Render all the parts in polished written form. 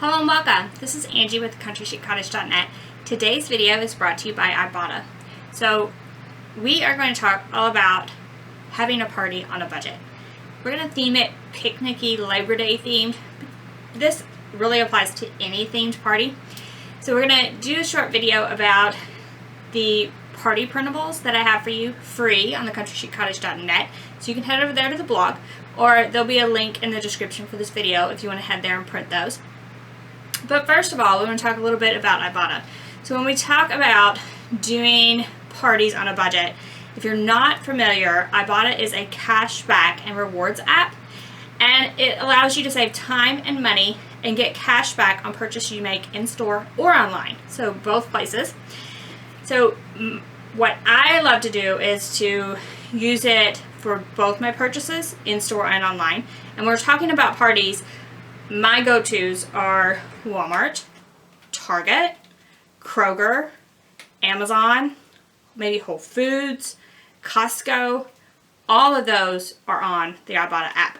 Hello and welcome. This is Angie with CountryChicCottage.net. Today's video is brought to you by Ibotta. So we are going to talk all about having a party on a budget. We're going to theme it picnicky, Labor Day themed. This really applies to any themed party. So we're going to do a short video about the party printables that I have for you free on the CountryChicCottage.net. So you can head over there to the blog, or there'll be a link in the description for this video if you want to head there and print those. But first of all, we want to talk a little bit about Ibotta. So when we talk about doing parties on a budget, if you're not familiar, Ibotta is a cashback and rewards app, and it allows you to save time and money and get cash back on purchases you make in store or online, so both places. So what I love to do is to use it for both my purchases in store and online. And when we're talking about parties, my go-tos are Walmart, Target, Kroger, Amazon, maybe Whole Foods, Costco. All of those are on the Ibotta app.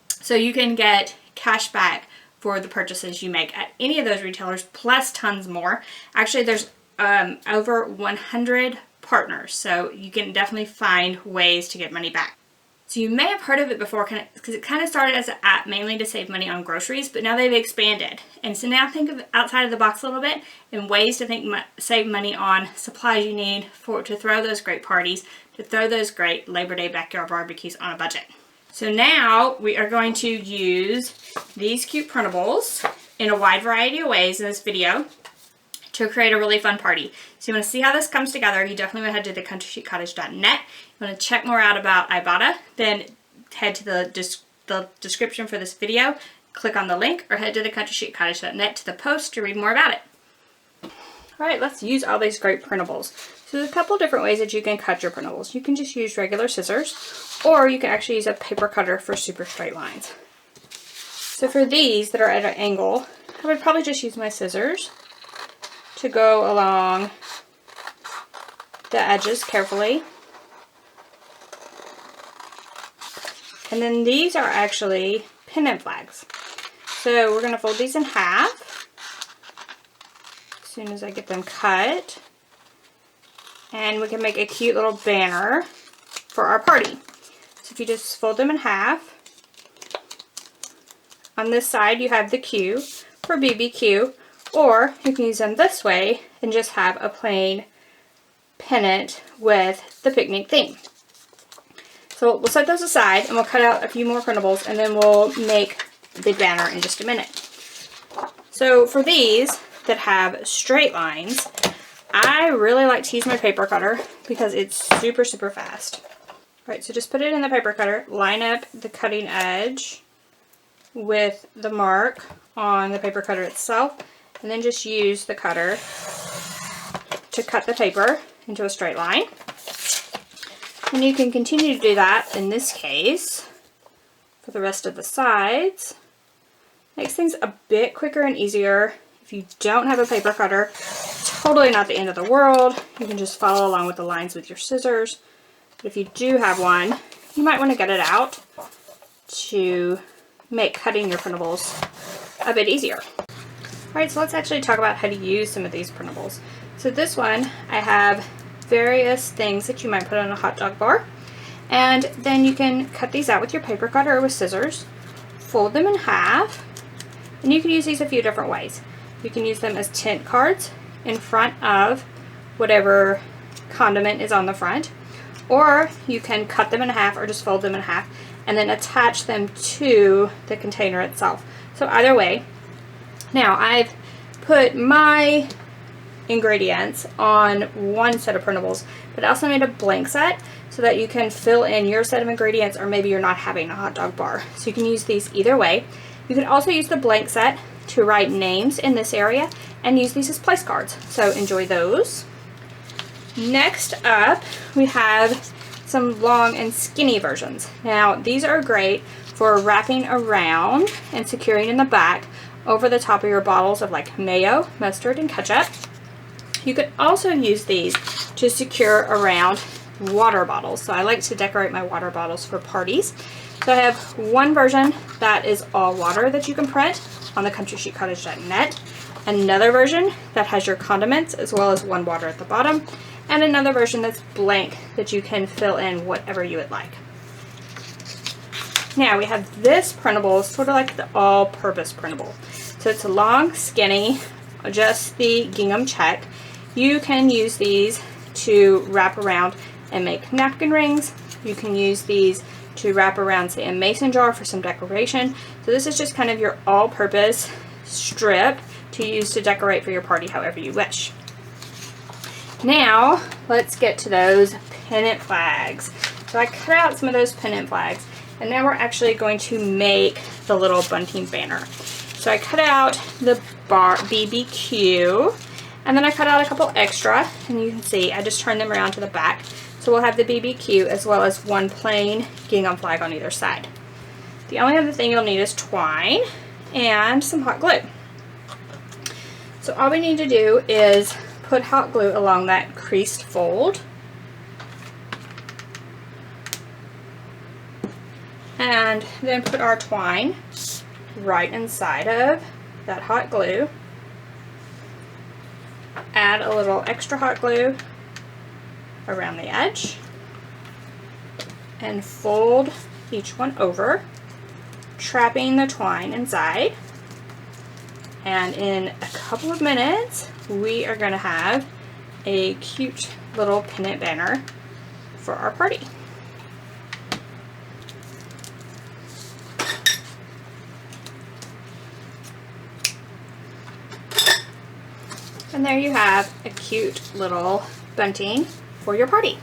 So you can get cash back for the purchases you make at any of those retailers, plus tons more. Actually, there's over 100 partners, so you can definitely find ways to get money back. So you may have heard of it before because it kind of started as an app mainly to save money on groceries, but now they've expanded. And so now think of outside of the box a little bit and ways to save money on supplies you need to throw those great parties, to throw those great Labor Day backyard barbecues on a budget. So now we are going to use these cute printables in a wide variety of ways in this video to create a really fun party. So you want to see how this comes together, you definitely want to head to the CountryChicCottage.net. You want to check more out about Ibotta, then head to the description for this video, click on the link, or head to the CountryChicCottage.net to the post to read more about it. Alright, let's use all these great printables. So there's a couple different ways that you can cut your printables. You can just use regular scissors, or you can actually use a paper cutter for super straight lines. So for these that are at an angle, I would probably just use my scissors to go along the edges carefully. And then these are actually pennant flags. So we're going to fold these in half as soon as I get them cut. And we can make a cute little banner for our party. So if you just fold them in half, on this side you have the Q for BBQ, or you can use them this way and just have a plain pennant with the picnic theme. So we'll set those aside and we'll cut out a few more printables and then we'll make the banner in just a minute. So for these that have straight lines, I really like to use my paper cutter because it's super fast. Alright, so just put it in the paper cutter, line up the cutting edge with the mark on the paper cutter itself, and then just use the cutter to cut the paper into a straight line. And you can continue to do that in this case for the rest of the sides. Makes things a bit quicker and easier. If you don't have a paper cutter, totally not the end of the world. You can just follow along with the lines with your scissors. But if you do have one, you might want to get it out to make cutting your printables a bit easier. Alright, so let's actually talk about how to use some of these printables. So this one, I have various things that you might put on a hot dog bar. And then you can cut these out with your paper cutter or with scissors. Fold them in half. And you can use these a few different ways. You can use them as tent cards in front of whatever condiment is on the front. Or you can cut them in half or just fold them in half and then attach them to the container itself. So either way. Now I've put my ingredients on one set of printables, but I also made a blank set so that you can fill in your set of ingredients, or maybe you're not having a hot dog bar. So you can use these either way. You can also use the blank set to write names in this area and use these as place cards. So enjoy those. Next up, we have some long and skinny versions. Now these are great for wrapping around and securing in the back over the top of your bottles of like mayo, mustard, and ketchup. You could also use these to secure around water bottles. So I like to decorate my water bottles for parties. So I have one version that is all water that you can print, on the countryschiccottage.net, another version that has your condiments as well as one water at the bottom, and another version that's blank that you can fill in whatever you would like. Now we have this printable, sort of like the all-purpose printable. So it's long, skinny, just the gingham check. You can use these to wrap around and make napkin rings. You can use these to wrap around, say, a mason jar for some decoration. So this is just kind of your all-purpose strip to use to decorate for your party however you wish. Now let's get to those pennant flags. So I cut out some of those pennant flags, and now we're actually going to make the little bunting banner. So I cut out the BBQ, and then I cut out a couple extra, and you can see I just turned them around to the back. So we'll have the BBQ as well as one plain gingham flag on either side. The only other thing you'll need is twine and some hot glue. So all we need to do is put hot glue along that creased fold. And then put our twine right inside of that hot glue. Add a little extra hot glue around the edge and fold each one over, trapping the twine inside. And in a couple of minutes, we are going to have a cute little pennant banner for our party. And there you have a cute little bunting for your party.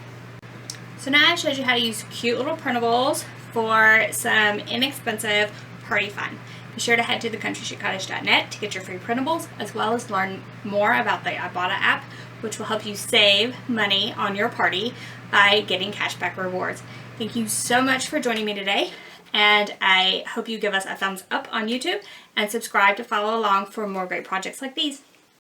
So now I showed you how to use cute little printables for some inexpensive party fun. Be sure to head to thecountryschiccottage.net to get your free printables, as well as learn more about the Ibotta app, which will help you save money on your party by getting cashback rewards. Thank you so much for joining me today, and I hope you give us a thumbs up on YouTube and subscribe to follow along for more great projects like these.